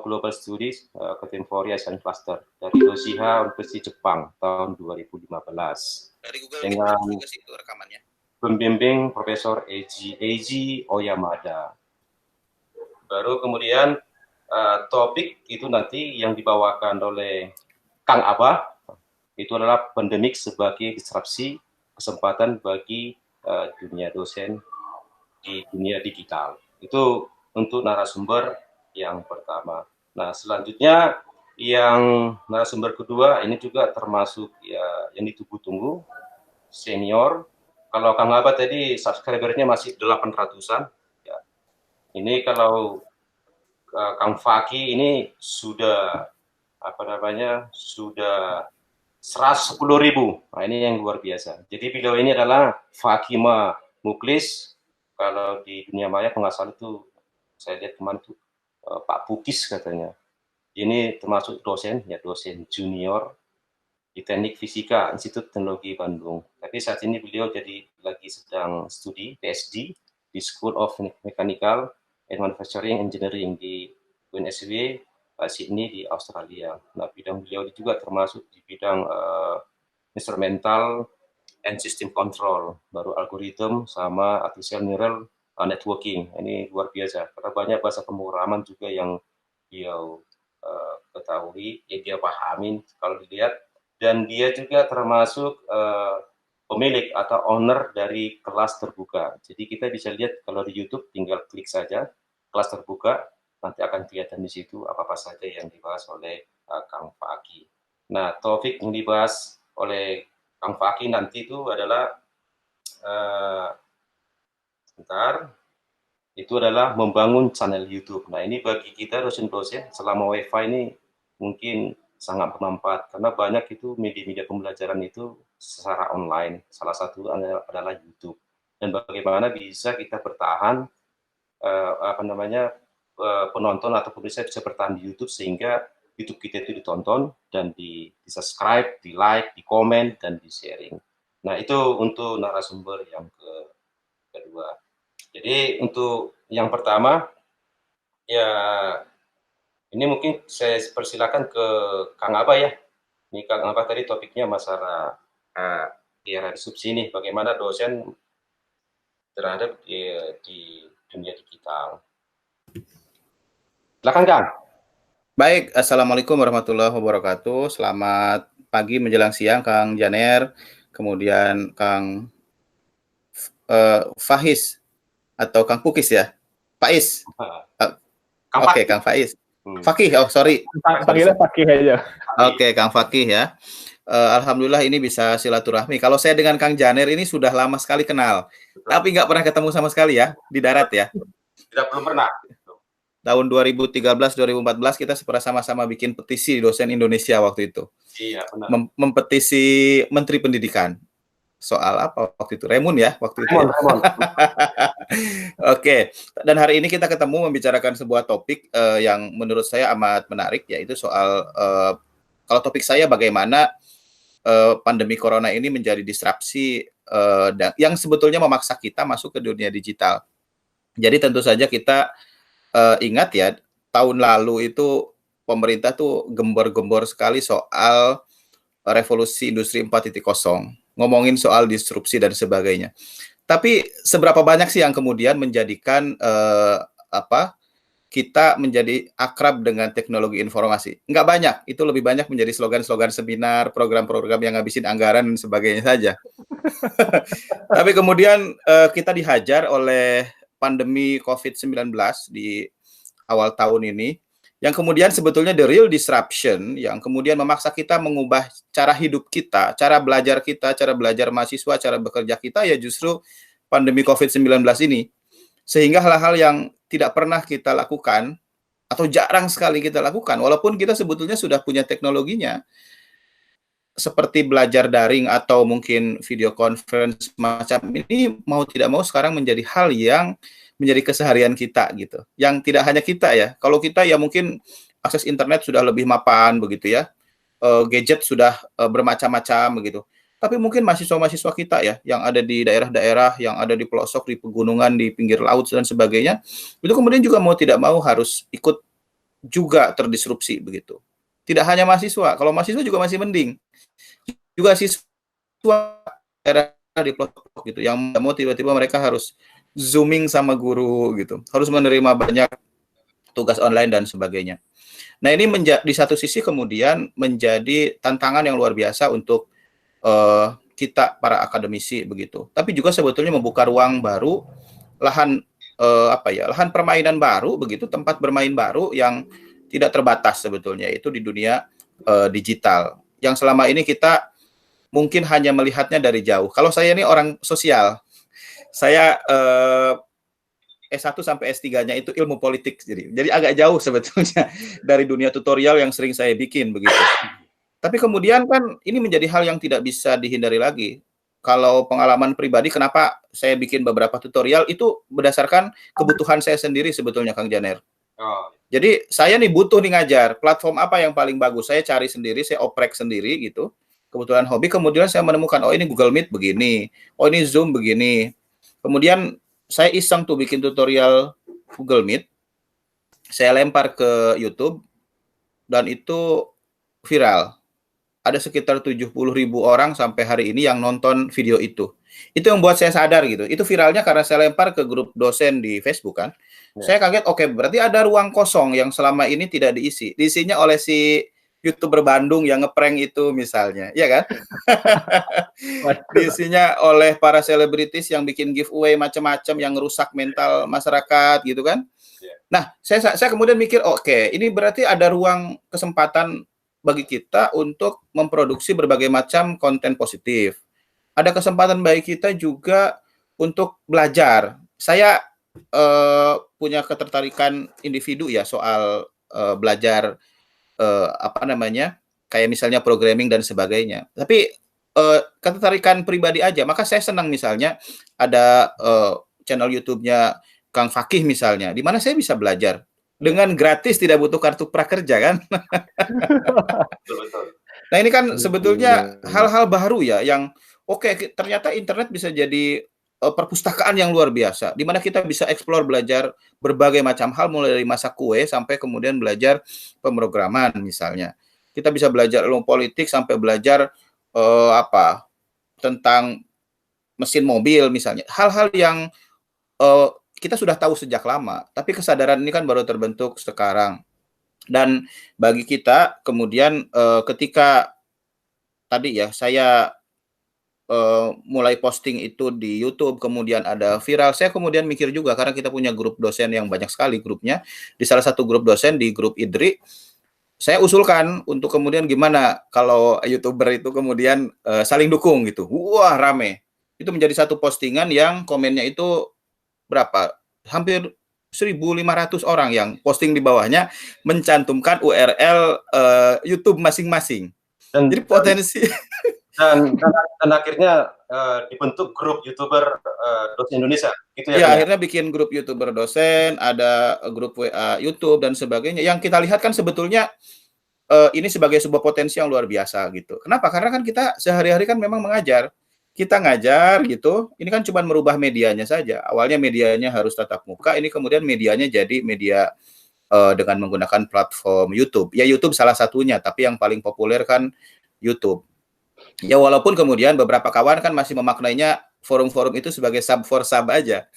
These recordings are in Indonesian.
Global Studies Contemporary Asian Cluster dari Yoshiha University Jepang tahun 2015. Dari Google dengan juga sih itu rekamannya. Pembimbing Profesor Eiji Oyamada. Baru kemudian topik itu nanti yang dibawakan oleh Kang Abah itu adalah pandemik sebagai disrupsi kesempatan bagi dunia dosen di dunia digital. Itu untuk narasumber yang pertama. Nah, selanjutnya yang narasumber kedua ini juga termasuk ya yang ditunggu-tunggu, senior. Kalau Kang Abah tadi subscribernya masih 800-an. Ya. Ini kalau Kang Faki ini sudah sudah 110.000. Nah, ini yang luar biasa. Jadi beliau ini adalah Fakima Muklis. Kalau di dunia maya pengasal itu saya lihat kemarin itu Pak Pukis katanya. Ini termasuk dosen junior di Teknik Fisika Institut Teknologi Bandung. Tapi saat ini beliau lagi sedang studi PhD di School of Mechanical and Manufacturing Engineering di UNSW Sydney di Australia. Nah, bidang beliau juga termasuk di bidang instrumental and system control, baru algoritma sama artificial neural networking. Ini luar biasa karena banyak bahasa pemrograman juga yang beliau ketahui, dia pahamin kalau dilihat, dan dia juga termasuk pemilik atau owner dari kelas terbuka. Jadi kita bisa lihat kalau di YouTube tinggal klik saja kelas terbuka, nanti akan kelihatan di situ apa-apa saja yang dibahas oleh Kang Faki. Nah, topik yang dibahas oleh Kang Faki nanti itu adalah itu adalah membangun channel YouTube. Nah, ini bagi kita dosen-dosen selama WiFi ini mungkin sangat bermanfaat karena banyak itu media-media pembelajaran itu secara online. Salah satu adalah YouTube. Dan bagaimana bisa kita bertahan penonton atau pemirsa bisa bertahan di YouTube sehingga YouTube kita itu ditonton dan di subscribe, di like, di komen, dan di sharing. Nah, itu untuk narasumber yang kedua. Jadi untuk yang pertama, ya ini mungkin saya persilakan ke Kang Abah ya. Ini Kang Abah tadi topiknya masalah era disrupsi ini, bagaimana dosen terhadap di dunia digital. Silakan Kang. Baik, Assalamualaikum warahmatullahi wabarakatuh. Selamat pagi menjelang siang Kang Janer, kemudian Kang Faiz atau Kang Pukis ya? Faiz. Oke, Kang Faiz. Fakih, oh sorry. Panggilnya Fakih aja. Oke, Kang Fakih ya. Alhamdulillah ini bisa silaturahmi. Kalau saya dengan Kang Janer ini sudah lama sekali kenal, tapi nggak pernah ketemu sama sekali ya di darat ya. Tidak, belum pernah. Tahun 2013-2014 kita sama-sama bikin petisi dosen Indonesia waktu itu. Iya, benar. Mempetisi Menteri Pendidikan. Soal apa waktu itu? Remun ya waktu itu. Remon. Oke. Dan hari ini kita ketemu membicarakan sebuah topik yang menurut saya amat menarik, yaitu soal kalau topik saya bagaimana pandemi corona ini menjadi disrupsi yang sebetulnya memaksa kita masuk ke dunia digital. Jadi tentu saja kita ingat ya, tahun lalu itu pemerintah tuh gembor-gembor sekali soal revolusi industri 4.0, ngomongin soal disrupsi dan sebagainya. Tapi seberapa banyak sih yang kemudian menjadikan kita menjadi akrab dengan teknologi informasi? Nggak banyak, itu lebih banyak menjadi slogan-slogan seminar, program-program yang ngabisin anggaran dan sebagainya saja. Tapi kemudian kita dihajar oleh pandemi COVID-19 di awal tahun ini, yang kemudian sebetulnya the real disruption, yang kemudian memaksa kita mengubah cara hidup kita, cara belajar mahasiswa, cara bekerja kita, ya justru pandemi COVID-19 ini. Sehingga hal-hal yang tidak pernah kita lakukan, atau jarang sekali kita lakukan, walaupun kita sebetulnya sudah punya teknologinya, seperti belajar daring atau mungkin video conference macam ini, mau tidak mau sekarang menjadi hal yang menjadi keseharian kita gitu. Yang tidak hanya kita ya, kalau kita ya mungkin akses internet sudah lebih mapan begitu ya, gadget sudah bermacam-macam begitu. Tapi mungkin mahasiswa-mahasiswa kita ya, yang ada di daerah-daerah, yang ada di pelosok, di pegunungan, di pinggir laut dan sebagainya, itu kemudian juga mau tidak mau harus ikut juga terdisrupsi begitu. Tidak hanya mahasiswa, kalau mahasiswa juga masih mending. Juga siswa daerah di pelosok gitu yang mau tiba-tiba mereka harus zooming sama guru gitu, harus menerima banyak tugas online dan sebagainya. Nah, ini di satu sisi kemudian menjadi tantangan yang luar biasa untuk kita para akademisi begitu. Tapi juga sebetulnya membuka ruang baru, lahan lahan permainan baru begitu, tempat bermain baru yang tidak terbatas sebetulnya itu di dunia digital. Yang selama ini kita mungkin hanya melihatnya dari jauh. Kalau saya ini orang sosial, saya S1 sampai S3-nya itu ilmu politik, jadi agak jauh sebetulnya dari dunia tutorial yang sering saya bikin begitu. Tapi kemudian kan ini menjadi hal yang tidak bisa dihindari lagi. Kalau pengalaman pribadi, kenapa saya bikin beberapa tutorial itu berdasarkan kebutuhan saya sendiri sebetulnya, Kang Janer. Jadi saya nih butuh nih ngajar, platform apa yang paling bagus, saya cari sendiri, saya oprek sendiri gitu. Kebetulan hobi, kemudian saya menemukan, oh ini Google Meet begini, oh ini Zoom begini. Kemudian saya iseng tuh bikin tutorial Google Meet, saya lempar ke YouTube, dan itu viral. Ada sekitar 70.000 orang sampai hari ini yang nonton video itu. Itu yang buat saya sadar gitu. Itu viralnya karena saya lempar ke grup dosen di Facebook kan. Saya kaget, oke, berarti ada ruang kosong yang selama ini tidak diisi. Diisinya oleh si YouTuber Bandung yang ngeprank itu misalnya, ya kan? Diisinya oleh para selebritis yang bikin giveaway macam-macam yang merusak mental masyarakat gitu kan? Nah, saya kemudian mikir, oke, ini berarti ada ruang kesempatan bagi kita untuk memproduksi berbagai macam konten positif. Ada kesempatan bagi kita juga untuk belajar. Saya punya ketertarikan individu ya soal belajar kayak misalnya programming dan sebagainya. Tapi ketertarikan pribadi aja. Maka saya senang misalnya ada channel YouTube-nya Kang Fakih misalnya, di mana saya bisa belajar dengan gratis, tidak butuh kartu prakerja kan. Nah ini kan sebetulnya hal-hal baru ya yang ternyata internet bisa jadi perpustakaan yang luar biasa, di mana kita bisa explore, belajar berbagai macam hal, mulai dari masak kue sampai kemudian belajar pemrograman misalnya. Kita bisa belajar ilmu politik sampai belajar tentang mesin mobil misalnya. Hal-hal yang kita sudah tahu sejak lama, tapi kesadaran ini kan baru terbentuk sekarang. Dan bagi kita kemudian ketika tadi ya saya mulai posting itu di YouTube, kemudian ada viral, saya kemudian mikir juga, karena kita punya grup dosen yang banyak sekali grupnya, di salah satu grup dosen, di grup IDRI, saya usulkan untuk kemudian gimana kalau YouTuber itu kemudian saling dukung gitu. Wah, rame. Itu menjadi satu postingan yang komennya itu berapa? Hampir 1.500 orang yang posting di bawahnya mencantumkan URL YouTube masing-masing. Jadi potensi dan akhirnya dibentuk grup YouTuber dosen Indonesia gitu ya. Ya, akhirnya bikin grup YouTuber dosen, ada grup WA YouTube dan sebagainya. Yang kita lihat kan sebetulnya ini sebagai sebuah potensi yang luar biasa gitu. Kenapa? Karena kan kita sehari-hari kan memang mengajar. Kita ngajar gitu, ini kan cuma merubah medianya saja. Awalnya medianya harus tatap muka, ini kemudian medianya jadi media dengan menggunakan platform YouTube. Ya YouTube salah satunya, tapi yang paling populer kan YouTube. Ya walaupun kemudian beberapa kawan kan masih memaknainya forum-forum itu sebagai sub for sub aja.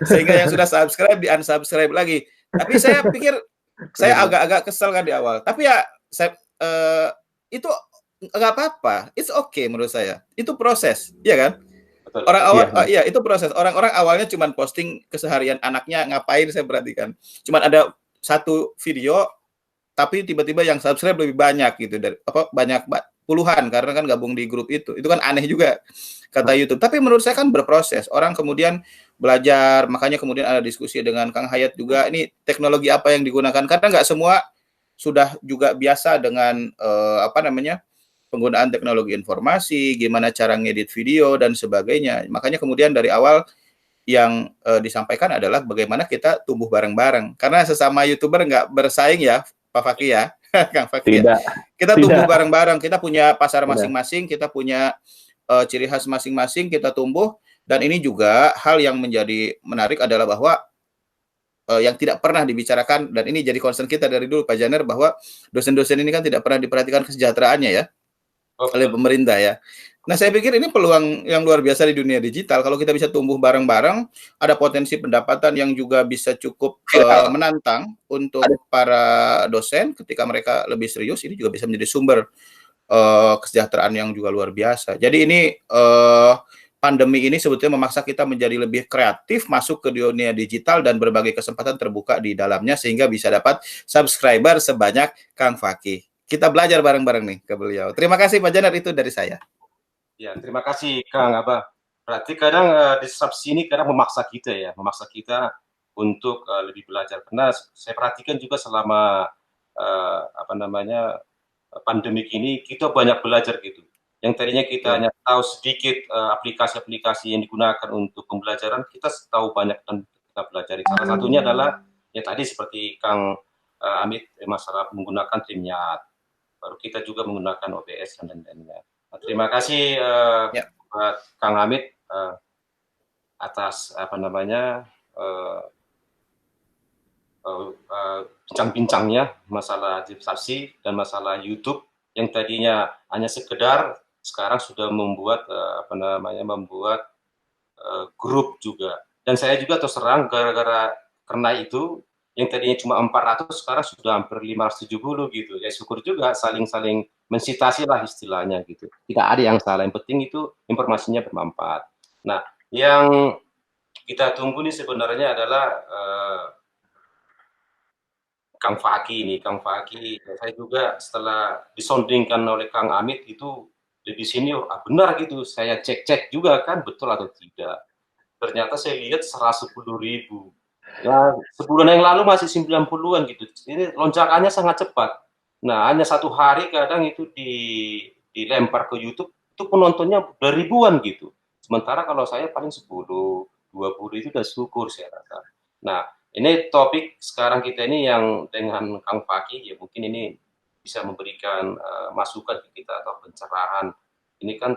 Sehingga yang sudah subscribe di-unsubscribe lagi. Tapi saya pikir, saya agak-agak kesel kan di awal. Tapi ya saya itu nggak apa-apa, it's okay menurut saya. Itu proses, ya kan? Betul. Orang awal, iya itu proses. Orang-orang awalnya cuma posting keseharian anaknya ngapain, saya perhatikan. Cuma ada satu video, tapi tiba-tiba yang subscribe lebih banyak gitu, dari banyak puluhan karena kan gabung di grup itu. Itu kan aneh juga kata YouTube. Tapi menurut saya kan berproses. Orang kemudian belajar, makanya kemudian ada diskusi dengan Kang Hayat juga. Ini teknologi apa yang digunakan? Karena nggak semua sudah juga biasa dengan penggunaan teknologi informasi, gimana cara ngedit video dan sebagainya. Makanya kemudian dari awal yang disampaikan adalah bagaimana kita tumbuh bareng-bareng. Karena sesama YouTuber nggak bersaing ya, Pak Fakih ya, Kang Fakih. Ya. Kita tumbuh bareng-bareng, kita punya pasar masing-masing, kita punya ciri khas masing-masing, kita tumbuh. Dan ini juga hal yang menjadi menarik adalah bahwa yang tidak pernah dibicarakan, dan ini jadi concern kita dari dulu Pak Janer, bahwa dosen-dosen ini kan tidak pernah diperhatikan kesejahteraannya ya oleh pemerintah ya. Nah, saya pikir ini peluang yang luar biasa di dunia digital. Kalau kita bisa tumbuh bareng-bareng, ada potensi pendapatan yang juga bisa cukup menantang untuk para dosen ketika mereka lebih serius. Ini juga bisa menjadi sumber kesejahteraan yang juga luar biasa. Jadi ini pandemi ini sebetulnya memaksa kita menjadi lebih kreatif, masuk ke dunia digital, dan berbagai kesempatan terbuka di dalamnya sehingga bisa dapat subscriber sebanyak Kang Fakih. Kita belajar bareng-bareng nih ke beliau. Terima kasih Pak Janar, itu dari saya. Ya, terima kasih Kang Abah. Berarti kadang disrupsi ini kadang memaksa kita untuk lebih belajar. Karena saya perhatikan juga selama pandemik ini kita banyak belajar gitu. Yang tadinya kita hanya tahu sedikit aplikasi-aplikasi yang digunakan untuk pembelajaran, kita tahu banyak dan kita pelajari. Salah satunya adalah ya tadi seperti Kang Amit masalah menggunakan Trimyat. Baru kita juga menggunakan OBS dan lain-lainnya. Nah, terima kasih buat Kang Amit atas bincang-bincangnya masalah disrupsi dan masalah YouTube yang tadinya hanya sekedar, sekarang sudah membuat grup juga. Dan saya juga terus terang karena itu yang tadinya cuma 400 sekarang sudah hampir 570 gitu. Ya syukur juga saling-saling mensitasi lah istilahnya gitu. Tidak ada yang salah, yang penting itu informasinya bermanfaat. Nah, yang kita tunggu nih sebenarnya adalah Kang Fakih ini, Kang Fakih. Saya juga setelah disondingkan oleh Kang Amit itu lebih senior, benar gitu. Saya cek-cek juga kan betul atau tidak. Ternyata saya lihat 110.000. Ya, sebulan yang lalu masih 90-an gitu. Ini lonjakannya sangat cepat. Nah, hanya satu hari kadang itu dilempar ke YouTube, itu penontonnya udah ribuan gitu. Sementara kalau saya paling 10, 20 itu udah syukur saya rasa. Nah, ini topik sekarang kita ini yang dengan Kang Fakih, ya mungkin ini bisa memberikan masukan ke kita atau pencerahan. Ini kan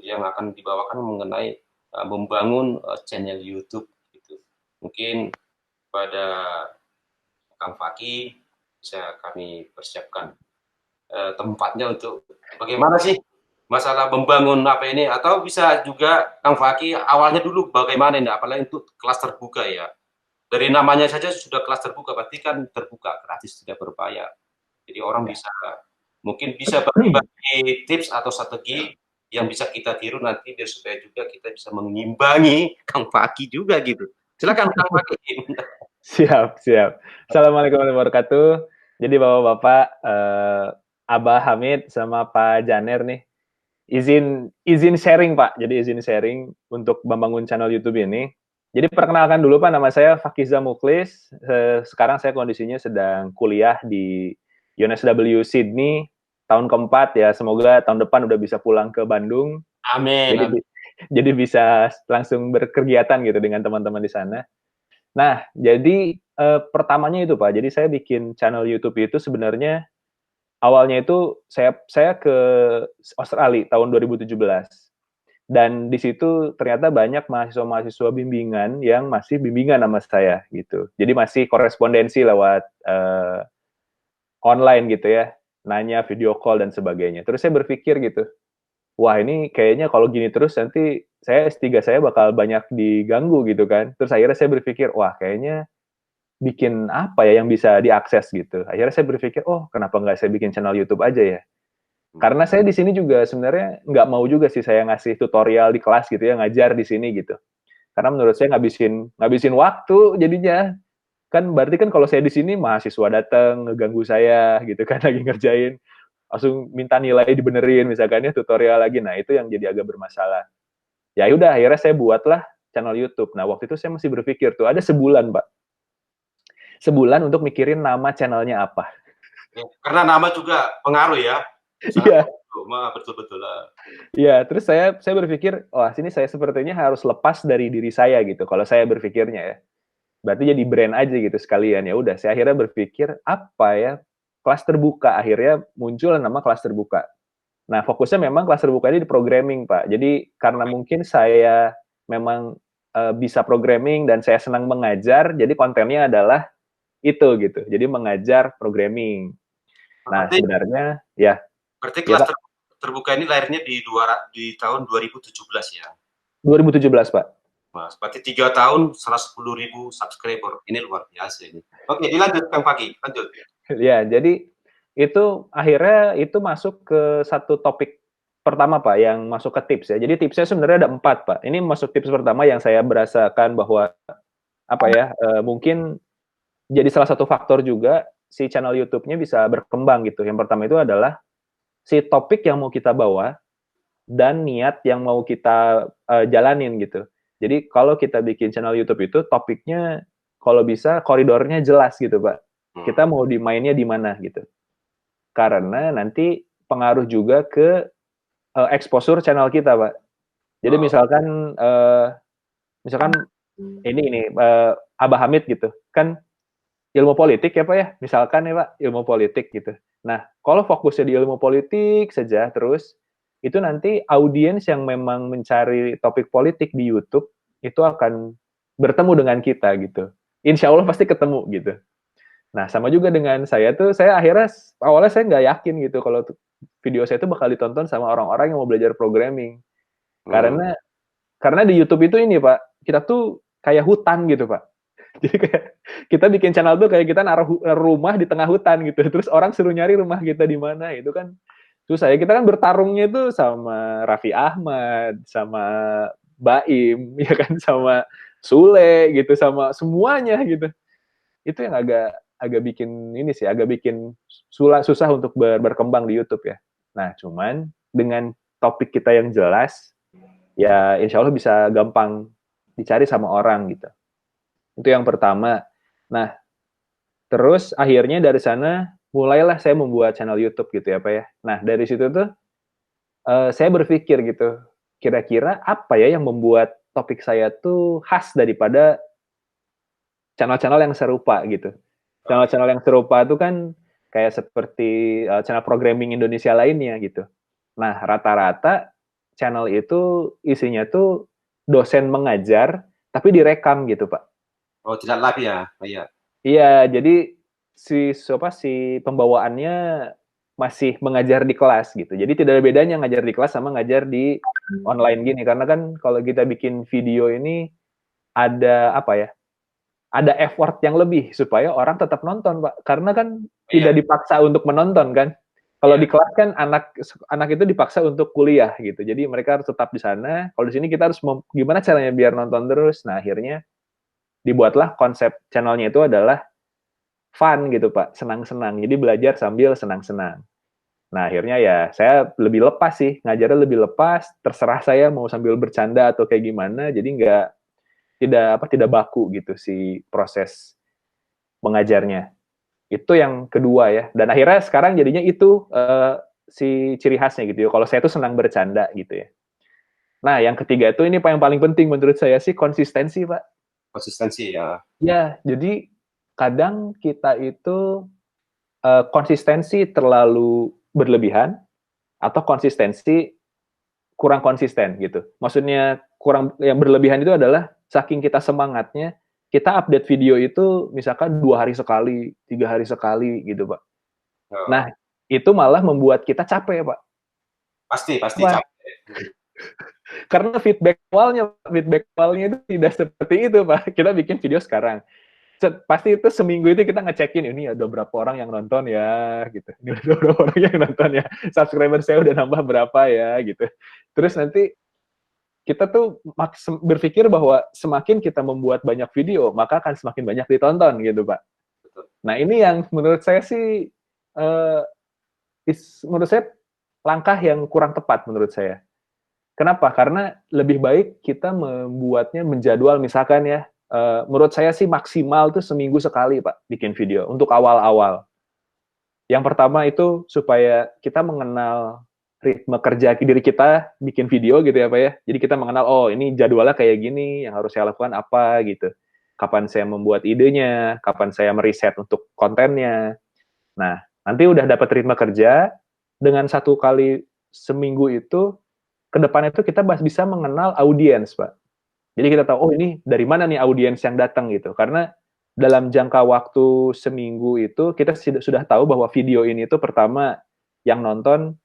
yang akan dibawakan mengenai membangun channel YouTube gitu. Mungkin pada Kang Fakih bisa kami persiapkan tempatnya untuk bagaimana sih masalah membangun apa ini, atau bisa juga Kang Fakih awalnya dulu bagaimana ini, apalagi untuk kelas terbuka ya. Dari namanya saja sudah kelas terbuka, berarti kan terbuka, gratis, tidak berbayar. Jadi orang bisa mungkin bisa bagi tips atau strategi yang bisa kita tiru nanti biar supaya juga kita bisa mengimbangi Kang Fakih juga gitu. Silakan Kang Fakih. Siap. Assalamualaikum warahmatullahi wabarakatuh. Jadi Bapak-bapak, Abah Hamid sama Pak Janer nih, izin sharing Pak. Jadi izin sharing untuk membangun channel YouTube ini. Jadi perkenalkan dulu Pak, nama saya Fakiza Muklis. Sekarang saya kondisinya sedang kuliah di UNSW Sydney tahun keempat ya. Semoga tahun depan udah bisa pulang ke Bandung. Amin. Jadi bisa langsung berkegiatan gitu dengan teman-teman di sana. Nah, jadi pertamanya itu Pak. Jadi saya bikin channel YouTube itu sebenarnya awalnya itu saya ke Australia tahun 2017. Dan di situ ternyata banyak mahasiswa-mahasiswa bimbingan yang masih bimbingan sama saya gitu. Jadi masih korespondensi lewat online gitu ya, nanya video call dan sebagainya. Terus saya berpikir gitu, wah ini kayaknya kalau gini terus nanti S3 saya bakal banyak diganggu gitu kan. Terus akhirnya saya berpikir, wah kayaknya bikin apa ya yang bisa diakses gitu. Akhirnya saya berpikir, oh kenapa nggak saya bikin channel YouTube aja ya. Karena saya di sini juga sebenarnya nggak mau juga sih saya ngasih tutorial di kelas gitu ya, ngajar di sini gitu. Karena menurut saya ngabisin waktu jadinya. Kan berarti kan kalau saya di sini mahasiswa datang ngeganggu saya gitu kan lagi ngerjain, langsung minta nilai dibenerin misalkan ya tutorial lagi. Nah, itu yang jadi agak bermasalah. Ya udah akhirnya saya buatlah channel YouTube. Nah, waktu itu saya masih berpikir tuh ada sebulan, Pak. Sebulan untuk mikirin nama channelnya apa. Karena nama juga pengaruh ya. Iya. Betul-betul lah. Iya, terus saya berpikir, wah sini saya sepertinya harus lepas dari diri saya gitu. Kalau saya berpikirnya ya, berarti jadi brand aja gitu sekalian. Ya udah, saya akhirnya berpikir apa ya, kelas terbuka. Akhirnya muncul nama kelas terbuka. Nah, fokusnya memang kelas terbuka ini di programming, Pak. Jadi karena mungkin saya memang bisa programming dan saya senang mengajar, jadi kontennya adalah itu gitu. Jadi mengajar programming. Nah, Berarti, sebenarnya ya, berarti ya kelas Pak, terbuka ini lahirnya di tahun 2017 ya. 2017 Pak. Mas, berarti 3 tahun 110.000 subscriber. Ini luar biasa ini. Oke, dilanjut Kang Pagi, lanjut. Ya, jadi itu akhirnya itu masuk ke satu topik pertama Pak, yang masuk ke tips ya. Jadi tipsnya sebenarnya ada 4 Pak. Ini masuk tips pertama yang saya berasakan bahwa apa ya, mungkin jadi salah satu faktor juga si channel YouTube-nya bisa berkembang gitu. Yang pertama itu adalah si topik yang mau kita bawa dan niat yang mau kita jalanin gitu. Jadi kalau kita bikin channel YouTube itu topiknya kalau bisa koridornya jelas gitu Pak. Kita mau dimainnya di mana gitu. Karena nanti pengaruh juga ke exposure channel kita Pak. Jadi misalkan ini Abah Hamid gitu kan, ilmu politik ya Pak ya, misalkan ya Pak, ilmu politik gitu. Nah, kalau fokusnya di ilmu politik saja terus, itu nanti audiens yang memang mencari topik politik di YouTube, itu akan bertemu dengan kita gitu. Insya Allah pasti ketemu gitu. Nah, sama juga dengan saya tuh, saya akhirnya, awalnya saya nggak yakin gitu, kalau video saya itu bakal ditonton sama orang-orang yang mau belajar programming. Karena di YouTube itu ini Pak, kita tuh kayak hutan gitu Pak. Jadi kayak kita bikin channel tuh kayak kita naruh rumah di tengah hutan gitu. Terus orang suruh nyari rumah kita di mana, itu kan susah ya. Kita kan bertarungnya itu sama Raffi Ahmad, sama Baim, ya kan, sama Sule gitu, sama semuanya gitu. Itu yang agak bikin ini sih, agak bikin susah untuk berkembang di YouTube ya. Nah, cuman dengan topik kita yang jelas, ya insya Allah bisa gampang dicari sama orang gitu. Itu yang pertama. Nah, terus akhirnya dari sana mulailah saya membuat channel YouTube gitu ya Pak ya. Nah, dari situ tuh saya berpikir gitu, kira-kira apa ya yang membuat topik saya tuh khas daripada channel-channel yang serupa gitu. Channel-channel yang serupa itu kan kayak seperti channel programming Indonesia lainnya gitu. Nah, rata-rata channel itu isinya tuh dosen mengajar tapi direkam gitu Pak. Oh, tidak live ya? Oh, iya. Iya, jadi si pembawaannya masih mengajar di kelas gitu. Jadi tidak ada bedanya ngajar di kelas sama ngajar di online gini. Karena kan kalau kita bikin video ini ada apa ya? Ada effort yang lebih supaya orang tetap nonton, Pak. Karena kan tidak dipaksa untuk menonton kan. Kalau di kelas kan anak itu dipaksa untuk kuliah gitu. Jadi mereka harus tetap di sana. Kalau di sini kita harus gimana caranya biar nonton terus. Nah, akhirnya dibuatlah konsep channelnya itu adalah fun gitu Pak, senang-senang. Jadi belajar sambil senang-senang. Nah akhirnya ya saya lebih lepas sih, ngajarnya lebih lepas, terserah saya mau sambil bercanda atau kayak gimana, jadi tidak baku gitu si proses mengajarnya. Itu yang kedua ya. Dan akhirnya sekarang jadinya itu si ciri khasnya gitu ya. Kalau saya tuh senang bercanda gitu ya. Nah yang ketiga itu ini Pak yang paling penting menurut saya sih konsistensi Pak. Konsistensi ya. Ya, jadi kadang kita itu konsistensi terlalu berlebihan atau konsistensi kurang konsisten gitu. Maksudnya kurang yang berlebihan itu adalah saking kita semangatnya, kita update video itu misalkan 2 hari sekali, 3 hari sekali gitu, Pak. Oh. Nah, itu malah membuat kita capek, Pak. Pasti Wah. capek. Karena feedback awalnya itu tidak seperti itu, Pak. Kita bikin video sekarang. Pasti itu seminggu itu kita ngecekin ini ada berapa orang yang nonton ya gitu, ini ada berapa orang yang nonton ya, subscriber saya udah nambah berapa ya gitu. Terus nanti kita tuh berpikir bahwa semakin kita membuat banyak video maka akan semakin banyak ditonton gitu Pak. Nah ini yang menurut saya sih menurut saya langkah yang kurang tepat menurut saya. Kenapa? Karena lebih baik kita membuatnya menjadwal misalkan ya. Menurut saya sih maksimal tuh seminggu sekali Pak bikin video untuk awal-awal. Yang pertama itu supaya kita mengenal ritme kerja diri kita bikin video gitu ya Pak ya. Jadi kita mengenal oh ini jadwalnya kayak gini, yang harus saya lakukan apa gitu. Kapan saya membuat idenya, kapan saya meriset untuk kontennya. Nah nanti udah dapat ritme kerja dengan 1 kali seminggu itu, ke depan itu kita bisa mengenal audiens Pak. Jadi kita tahu, oh ini dari mana nih audiens yang datang gitu. Karena dalam jangka waktu seminggu itu kita sudah tahu bahwa video ini tuh pertama yang nonton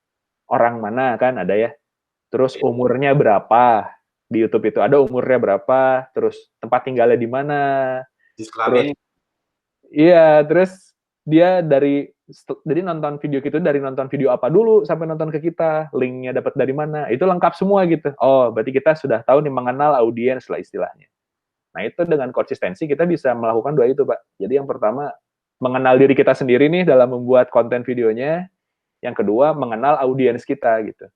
orang mana kan ada ya. Terus umurnya berapa di YouTube itu ada umurnya berapa, terus tempat tinggalnya di mana. Terus iya, terus dia jadi nonton video gitu dari nonton video apa dulu sampai nonton ke kita, linknya dapat dari mana, itu lengkap semua gitu. Oh, berarti kita sudah tahu nih mengenal audiens lah istilahnya. Nah, itu dengan konsistensi kita bisa melakukan dua itu, Pak. Jadi yang pertama, mengenal diri kita sendiri nih dalam membuat konten videonya. Yang kedua, mengenal audiens kita gitu.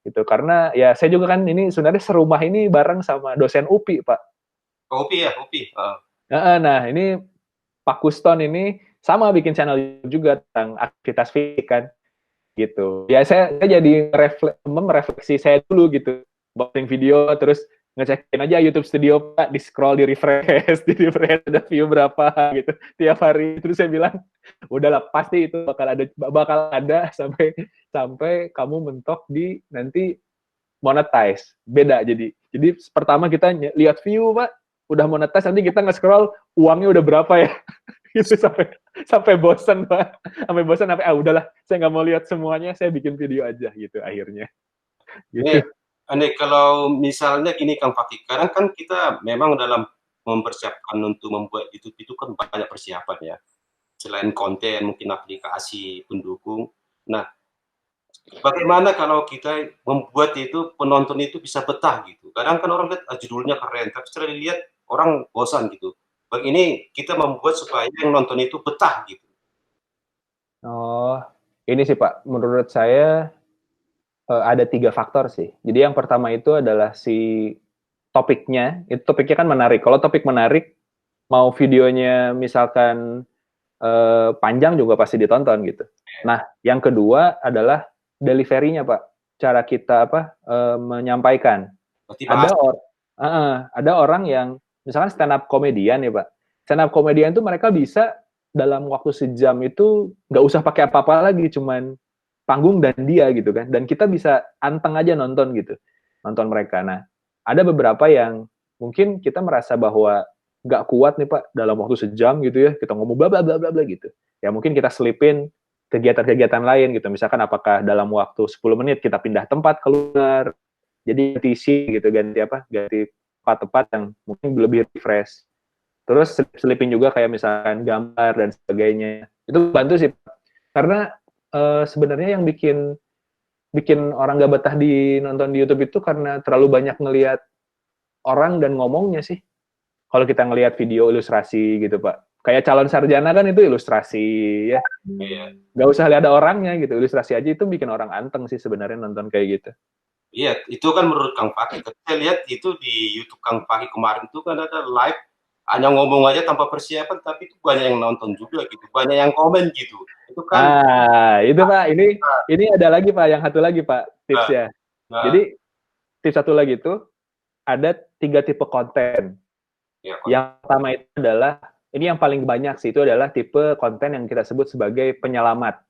Gitu. Karena ya saya juga kan ini sebenarnya serumah ini bareng sama dosen UPI, Pak. UPI ya, UPI. Nah, ini Pak Kuston ini sama bikin channel YouTube juga tentang aktivitas fisik kan. Gitu. Ya saya jadi merefleksi saya dulu gitu. Buatin video terus ngecekin aja YouTube Studio Pak, di scroll, di refresh ada view berapa gitu tiap hari. Terus saya bilang, udahlah pasti itu bakal ada sampai kamu mentok di nanti monetize. Beda jadi pertama kita lihat view Pak, udah monetize, nanti kita nge-scroll uangnya udah berapa ya. Gitu sampai bosan Pak. Sampai udahlah saya nggak mau lihat semuanya, saya bikin video aja gitu akhirnya. Gitu. Nih, kalau misalnya gini Kang Fakih, kadang kan kita memang dalam mempersiapkan untuk membuat YouTube itu kan banyak persiapan ya. Selain konten, mungkin aplikasi pendukung. Nah, bagaimana kalau kita membuat itu penonton itu bisa betah gitu? Kadang kan orang lihat judulnya keren, tapi setelah dilihat orang bosan gitu. Begini kita membuat supaya yang nonton itu betah gitu. Oh, ini sih Pak, menurut saya ada 3 faktor sih. Jadi yang pertama itu adalah si topiknya kan menarik. Kalau topik menarik, mau videonya misalkan panjang juga pasti ditonton gitu. Nah, yang kedua adalah delivery-nya Pak. Cara kita menyampaikan. Ada orang yang misalkan stand up komedian ya Pak. Stand up komedian itu mereka bisa dalam waktu sejam itu nggak usah pakai apa-apa lagi, cuman panggung dan dia gitu kan, dan kita bisa anteng aja nonton gitu, nonton mereka. Nah, ada beberapa yang mungkin kita merasa bahwa nggak kuat nih Pak dalam waktu sejam gitu ya, kita ngomong bla bla bla bla gitu. Ya mungkin kita selipin kegiatan-kegiatan lain gitu, misalkan apakah dalam waktu 10 menit kita pindah tempat keluar, jadi ganti ganti tempat-tempat yang mungkin lebih refresh. Terus selipin juga kayak misalkan gambar dan sebagainya. Itu bantu sih Pak. Karena sebenarnya yang bikin orang gak betah nonton di YouTube itu karena terlalu banyak ngelihat orang dan ngomongnya sih. Kalau kita ngelihat video ilustrasi gitu Pak, kayak calon sarjana kan itu ilustrasi ya. Gak usah lihat ada orangnya gitu, ilustrasi aja itu bikin orang anteng sih sebenarnya nonton kayak gitu. Iya, itu kan menurut Kang Fakih. Saya lihat itu di YouTube Kang Fakih kemarin itu kan ada live, hanya ngomong aja tanpa persiapan, tapi itu banyak yang nonton juga gitu, banyak yang komen gitu. Itu kan. Itu Pak, ini ada lagi Pak, yang satu lagi Pak tipsnya. Jadi tips satu lagi itu ada 3 tipe konten. Yang pertama itu adalah, ini yang paling banyak sih, itu adalah tipe konten yang kita sebut sebagai penyelamat.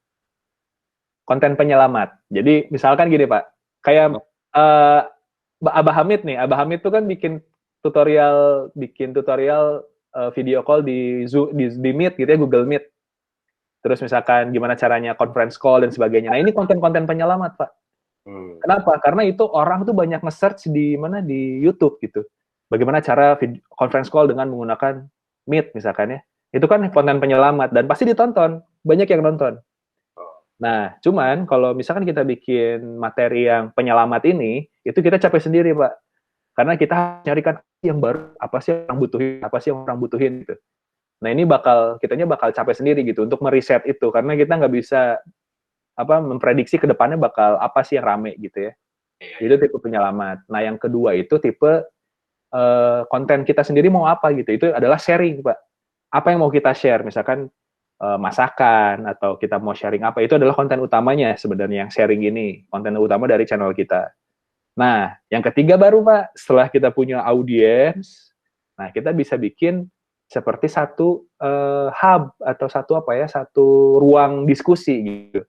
Konten penyelamat. Jadi misalkan gini Pak, kayak Abah Hamid nih, Abah Hamid tuh kan bikin tutorial video call di Meet gitu ya, Google Meet. Terus misalkan gimana caranya conference call dan sebagainya. Nah, ini konten-konten penyelamat, Pak. Kenapa? Karena itu orang tuh banyak nge-search di YouTube gitu. Bagaimana cara conference call dengan menggunakan Meet misalkan ya. Itu kan konten penyelamat dan pasti ditonton. Banyak yang nonton. Nah, cuman kalau misalkan kita bikin materi yang penyelamat ini, itu kita capek sendiri, Pak. Karena kita harus nyarikan yang baru, apa sih yang orang butuhin gitu. Nah, ini kitanya bakal capek sendiri gitu untuk meriset itu, karena kita nggak bisa memprediksi ke depannya bakal apa sih yang rame gitu ya. Itu tipe penyelamat. Nah, yang kedua itu tipe konten kita sendiri mau apa gitu. Itu adalah sharing, Pak. Apa yang mau kita share, misalkan masakan atau kita mau sharing apa, itu adalah konten utamanya sebenarnya yang sharing ini, konten utama dari channel kita. Nah, yang ketiga baru Pak, setelah kita punya audiens, nah kita bisa bikin seperti satu hub atau satu ruang diskusi gitu.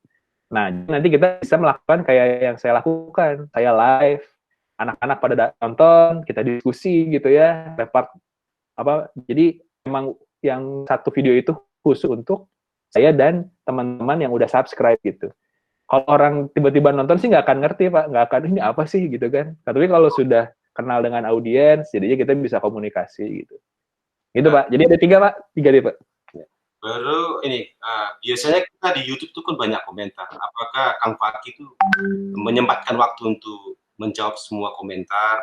Nah, nanti kita bisa melakukan kayak yang saya lakukan, saya live anak-anak pada nonton, kita diskusi gitu ya, lempar apa. Jadi memang yang satu video itu khusus untuk saya dan teman-teman yang udah subscribe gitu. Kalau orang tiba-tiba nonton sih nggak akan ngerti, Pak. Nggak akan, ini apa sih gitu kan. Tapi kalau sudah kenal dengan audiens, jadinya kita bisa komunikasi gitu. Gitu, Pak. Jadi ada 3, Pak. 3 deh, Pak. Baru ini, biasanya kita di YouTube tuh kan banyak komentar. Apakah Kang Fakih itu menyempatkan waktu untuk menjawab semua komentar?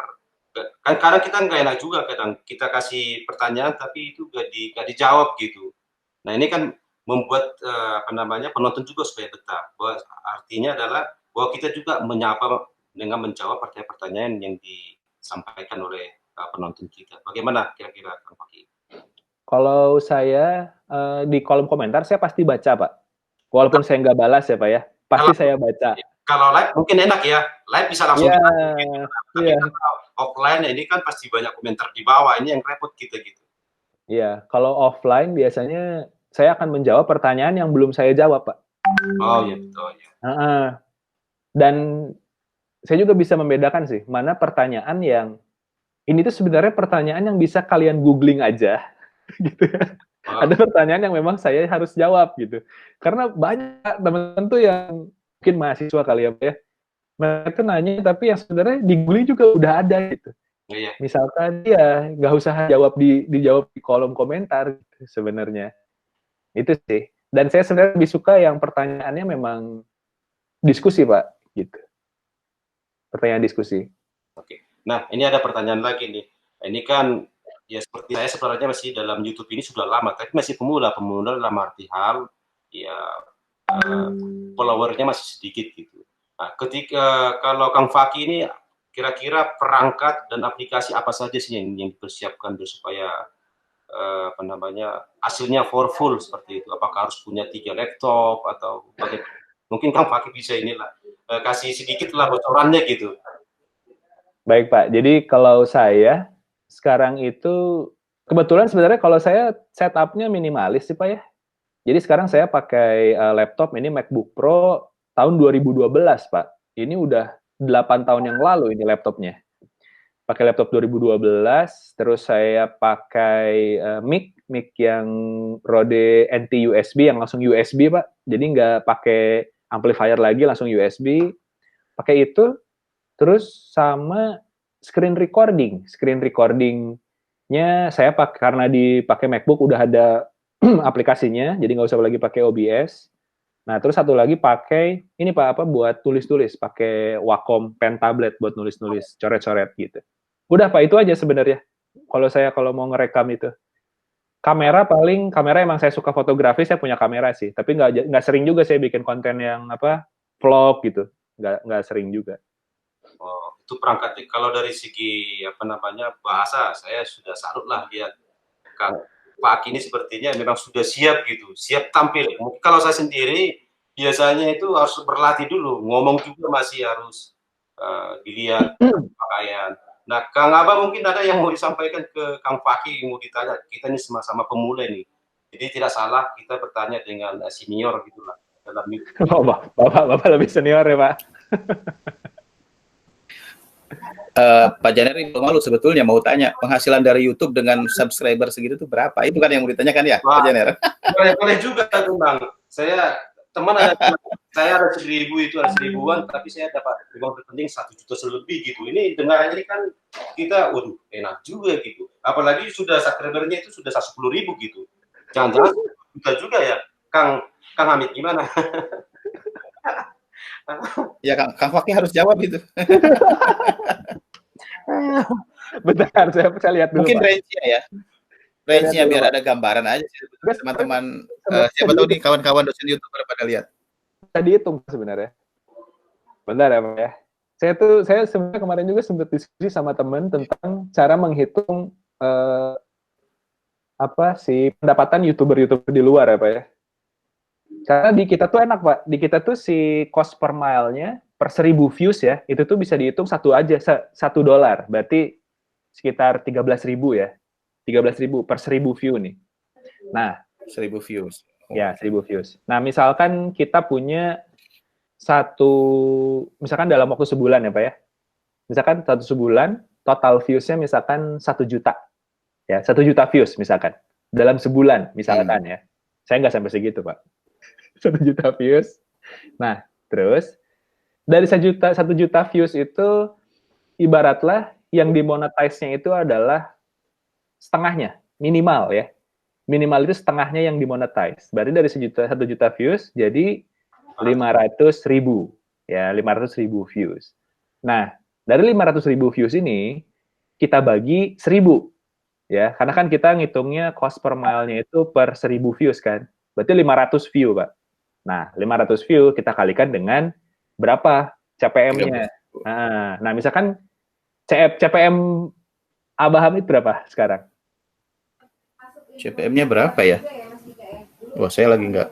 Kan kadang kita nggak enak juga, kadang kita kasih pertanyaan tapi itu nggak dijawab gitu. Nah ini kan membuat penonton juga supaya betah. Bahwa artinya adalah bahwa kita juga menyapa dengan menjawab pertanyaan-pertanyaan yang disampaikan oleh penonton kita. Bagaimana kira-kira Kang Fakih? Kalau saya di kolom komentar saya pasti baca, Pak. Walaupun saya nggak balas ya, Pak ya. Pasti saya baca. Kalau live mungkin enak ya, live bisa langsung Iya, gitu. Tapi kalau offline ini kan pasti banyak komentar di bawah, ini yang repot kita gitu. Iya, kalau offline biasanya saya akan menjawab pertanyaan yang belum saya jawab, Pak. Oh iya betul ya. Dan saya juga bisa membedakan sih, mana pertanyaan yang ini tuh sebenarnya pertanyaan yang bisa kalian googling aja, gitu. Ada pertanyaan yang memang saya harus jawab gitu. Karena banyak teman-teman tuh yang mungkin mahasiswa kali ya, mereka tuh nanya tapi yang sebenarnya di googling juga udah ada gitu. Iya. Misalkan ya nggak usah dijawab di kolom komentar gitu, sebenarnya. Itu sih. Dan saya sebenarnya lebih suka yang pertanyaannya memang diskusi, Pak, gitu. Pertanyaan diskusi. Oke. Nah, ini ada pertanyaan lagi nih. Ini kan ya seperti saya sebenarnya masih dalam YouTube ini sudah lama, tapi masih pemula dalam arti hal ya followernya masih sedikit gitu. Nah, ketika kalau Kang Fakih ini kira-kira perangkat dan aplikasi apa saja sih yang dipersiapkan supaya hasilnya powerful seperti itu? Apakah harus punya 3 laptop atau bagaimana? Mungkin Kang Fakih bisa inilah kasih sedikit lah bocorannya gitu. Baik, Pak. Jadi kalau saya sekarang itu kebetulan sebenarnya kalau saya setup-nya minimalis sih, Pak ya. Jadi sekarang saya pakai laptop ini MacBook Pro tahun 2012, Pak. Ini udah 8 tahun yang lalu ini laptopnya. Pakai laptop 2012, terus saya pakai mic yang Rode NT USB yang langsung USB, Pak. Jadi nggak pakai amplifier lagi, langsung USB. Pakai itu, terus sama screen recording. Screen recording-nya saya pakai karena dipakai MacBook udah ada aplikasinya, jadi nggak usah lagi pakai OBS. Nah, terus satu lagi pakai ini Pak, buat tulis-tulis, pakai Wacom pen tablet buat nulis-nulis, coret-coret gitu. Udah Pak, itu aja sebenarnya. Kalau mau ngerekam itu. Kamera emang saya suka fotografi, saya punya kamera sih. Tapi nggak sering juga saya bikin konten yang vlog gitu. Nggak sering juga. Oh, itu perangkat. Kalau dari segi bahasa, saya sudah salut lah lihat Kang Fakih ini sepertinya memang sudah siap gitu, siap tampil. Mungkin kalau saya sendiri biasanya itu harus berlatih dulu, ngomong juga masih harus dilihat pakaian. Nah, Kang Abah mungkin ada yang mau disampaikan ke Kang Fakih, mau ditanya. Kita ini sama-sama pemula nih, jadi tidak salah kita bertanya dengan senior gitulah dalam YouTube. Oh, Bapak lebih senior ya Pak. Pak Janeri malu sebetulnya mau tanya penghasilan dari YouTube dengan subscriber segitu tuh berapa? Itu kan yang mau ditanyakan ya, Pak Janer? Boleh juga tuh Bang. Saya ada 1.000 itu ada 1.000-an, tapi saya dapat uang terpenting 1 juta lebih gitu. Ini dengarannya ini kan kita, waduh enak juga gitu. Apalagi sudah subscribernya itu sudah 10.000 gitu. Jangan-jangan juta juga ya, Kang Hamid gimana? Ya Kang Fakih harus jawab itu. Bentar, saya lihat dulu. Mungkin range-nya ya. Range-nya biar ada gambaran aja sih teman-teman. Siapa tahu nih kawan-kawan dosen YouTuber pada lihat. Bisa dihitung sebenarnya. Bentar ya Pak ya. Saya sebenarnya kemarin juga sempat diskusi sama teman tentang cara menghitung pendapatan YouTuber di luar ya Pak ya. Karena di kita tuh enak Pak. Di kita tuh si cost per mile-nya per 1.000 views ya, itu tuh bisa dihitung $1. Berarti sekitar 13.000 ya. 13.000 per 1.000 view nih. Nah, 1.000 views. Ya, 1.000 views. Nah, misalkan kita punya misalkan dalam waktu sebulan ya Pak ya. Misalkan satu sebulan, total views-nya misalkan 1 juta. Ya, 1 juta views misalkan. Dalam sebulan, misalkan ya. Saya nggak sampai segitu, Pak. 1 juta views. Nah, terus dari 1 juta views itu ibaratlah yang dimonetize-nya itu adalah setengahnya, minimal ya. Minimal itu setengahnya yang dimonetize. Berarti dari 1 juta views jadi 500.000 ya, 500.000 views. Nah, dari 500.000 views ini kita bagi 1.000 ya, karena kan kita ngitungnya cost per mile-nya itu per 1.000 views kan. Berarti 500 view, Pak. Nah, 500 view kita kalikan dengan berapa CPM-nya. Nah, misalkan CPM Abah Hamid berapa sekarang? CPM-nya berapa ya? Wah, saya lagi nggak.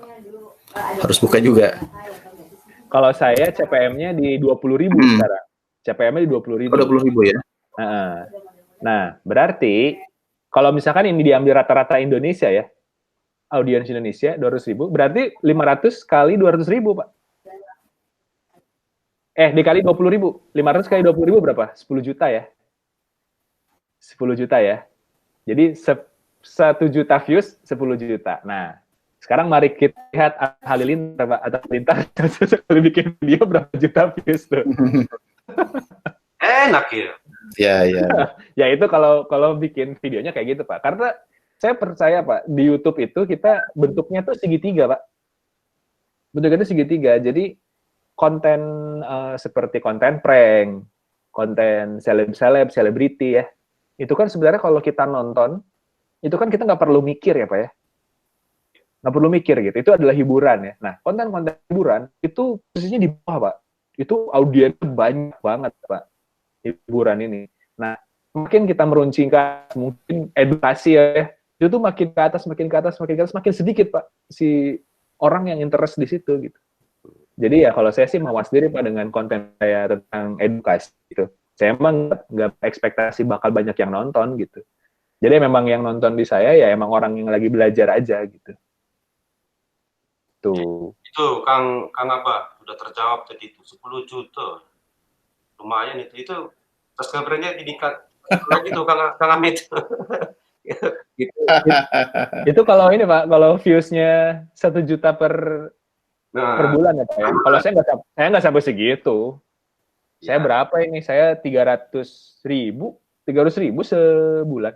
Harus buka juga. Kalau saya CPM-nya di 20.000 sekarang. CPM-nya di 20.000. 20.000 ya? Nah, berarti kalau misalkan ini diambil rata-rata Indonesia ya, audiens Indonesia 200.000, berarti 500 kali 200.000, Pak. Dikali 20.000. 500 kali 20.000 berapa? 10 juta ya. 10 juta ya. Jadi 1 juta views, 10 juta. Nah, sekarang mari kita lihat Halilintar, Pak. Atau Halilintar sekali bikin video berapa juta views tuh. Enak ya. Ya. Ya itu kalau bikin videonya kayak gitu, Pak. Karena saya percaya, Pak, di YouTube itu kita bentuknya tuh segitiga, Pak. Bentuknya itu segitiga. Jadi konten seperti konten prank, konten selebriti ya. Itu kan sebenarnya kalau kita nonton, itu kan kita nggak perlu mikir ya, Pak ya. Nggak perlu mikir gitu. Itu adalah hiburan ya. Nah, konten-konten hiburan itu posisinya di bawah, Pak. Itu audiensnya banyak banget, Pak. Hiburan ini. Nah, makin kita meruncingkan, mungkin edukasi ya, itu tuh makin ke atas, makin sedikit, Pak, si orang yang interest di situ gitu. Jadi ya kalau saya sih mawas diri, Pak, dengan konten saya tentang edukasi gitu. Saya emang nggak ekspektasi bakal banyak yang nonton gitu. Jadi memang yang nonton di saya ya emang orang yang lagi belajar aja gitu. Tuh. Itu Kang Abah udah terjawab tadi itu 10 juta. Lumayan itu subscribernya meningkat lagi tuh Kang Amit. Itu kalau ini, Pak, kalau views-nya 1 juta per bulan ya, Pak ya. Kalau saya nggak sampai segitu. Saya berapa ini? Saya 300.000 sebulan.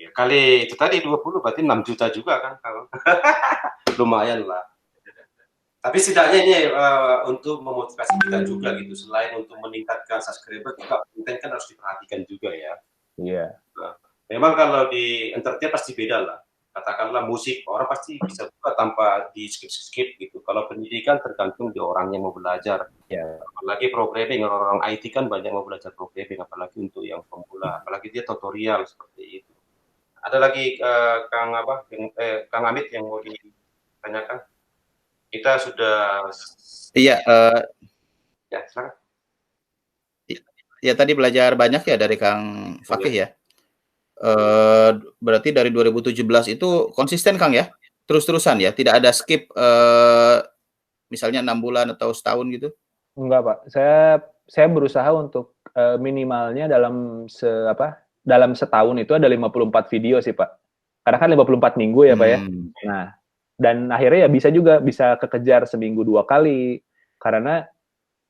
Ya, kali itu tadi 20 berarti 6 juta juga kan. Lumayan lah. Tapi setidaknya ini untuk memotivasi kita juga gitu. Selain untuk meningkatkan subscriber, juga konten kan harus diperhatikan juga ya. Iya. Nah, memang kalau di entertain pasti beda lah. Katakanlah musik, orang pasti bisa buka tanpa di skip gitu. Kalau pendidikan tergantung di orang yang mau belajar. Ya. Apalagi programming, orang IT kan banyak mau belajar programming, apalagi untuk yang pemula. Apalagi dia tutorial seperti itu. Ada lagi Kang Amit yang mau ditanyakan? Kita sudah. Iya. Ya, silakan. Ya tadi belajar banyak ya dari Kang Fakih ya. Berarti dari 2017 itu konsisten, Kang ya? Terus-terusan ya? Tidak ada skip misalnya 6 bulan atau setahun gitu? Enggak, Pak. Saya berusaha untuk minimalnya dalam setahun itu ada 54 video sih, Pak. Karena kan 54 minggu ya, Pak ya. Nah, dan akhirnya ya bisa kekejar seminggu 2 kali. Karena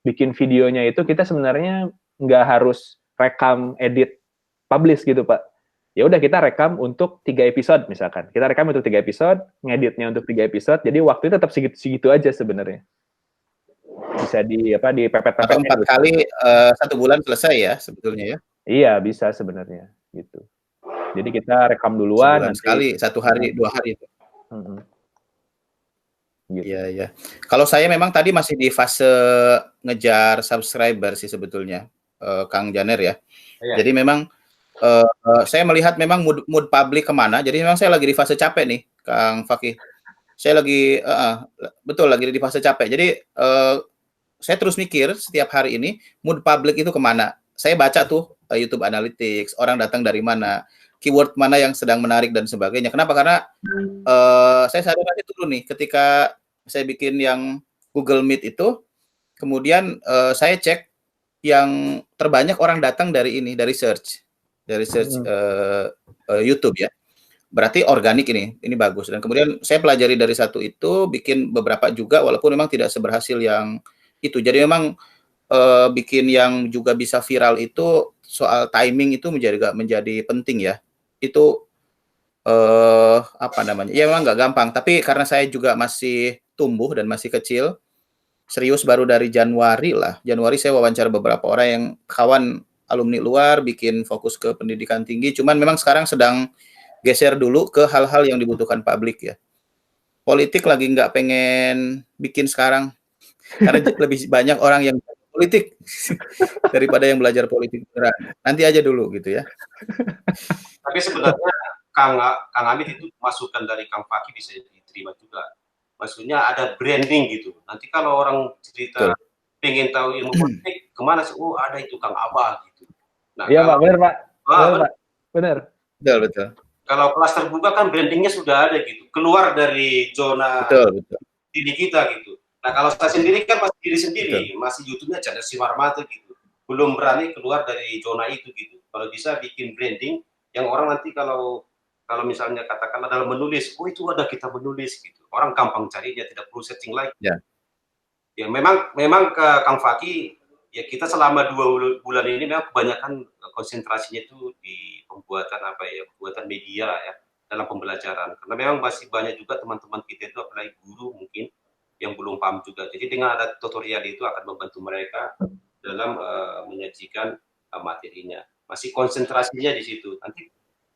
bikin videonya itu kita sebenarnya nggak harus rekam, edit, publish gitu, Pak. Ya udah kita rekam untuk 3 episode misalkan. Kita rekam untuk 3 episode, ngeditnya untuk 3 episode. Jadi waktunya tetap segitu aja sebenarnya. Bisa dipepet-pepet. Atau 4 kali 1 bulan selesai ya sebetulnya ya? Iya, bisa sebenarnya gitu. Jadi kita rekam duluan nanti sekali, 1 hari, 2 hari itu. Gitu. Iya. Kalau saya memang tadi masih di fase ngejar subscriber sih sebetulnya, Kang Janer ya. Iya. Jadi memang saya melihat memang mood publik kemana. Jadi memang saya lagi di fase capek nih, Kang Fakih. Saya lagi di fase capek. Jadi saya terus mikir setiap hari ini mood publik itu kemana. Saya baca tuh YouTube Analytics, orang datang dari mana, keyword mana yang sedang menarik dan sebagainya. Kenapa? Karena saya sadar itu dulu nih, ketika saya bikin yang Google Meet itu, kemudian saya cek yang terbanyak orang datang dari ini, dari search YouTube ya. Berarti organik ini bagus. Dan kemudian saya pelajari dari satu itu, bikin beberapa juga, walaupun memang tidak seberhasil yang itu. Jadi memang bikin yang juga bisa viral itu soal timing itu menjadi penting ya. Itu apa namanya? Ya memang nggak gampang. Tapi karena saya juga masih tumbuh dan masih kecil, serius baru dari Januari lah. Januari saya wawancara beberapa orang yang kawan alumni luar, bikin fokus ke pendidikan tinggi. Cuman memang sekarang sedang geser dulu ke hal-hal yang dibutuhkan publik ya. Politik lagi nggak pengen bikin sekarang, karena lebih banyak orang yang politik daripada yang belajar politik beneran. Nanti aja dulu gitu ya. Tapi sebenarnya Kang Amit itu masukan dari Kang Fakih bisa diterima juga. Maksudnya ada branding gitu. Nanti kalau orang cerita pengen tahu ilmu politik, kemana sih? Oh, ada itu Kang Abah gitu. Nah, iya Pak, benar Pak. Benar. Betul. Kalau kelas terbuka kan brandingnya sudah ada gitu. Keluar dari zona diri kita gitu. Nah, kalau saya sendiri kan masih diri sendiri, masih YouTube-nya Chandra Simarmata gitu. Belum berani keluar dari zona itu gitu. Kalau bisa bikin branding yang orang nanti kalau misalnya katakanlah dalam menulis, oh itu ada kita menulis gitu. Orang gampang cari, dia tidak perlu searching lagi. Ya memang ke Kang Fakih, ya kita selama 2 bulan ini memang kebanyakan konsentrasinya itu di pembuatan media ya dalam pembelajaran. Karena memang masih banyak juga teman-teman kita itu apalagi guru mungkin yang belum paham juga. Jadi dengan ada tutorial itu akan membantu mereka dalam menyajikan materinya. Masih konsentrasinya di situ.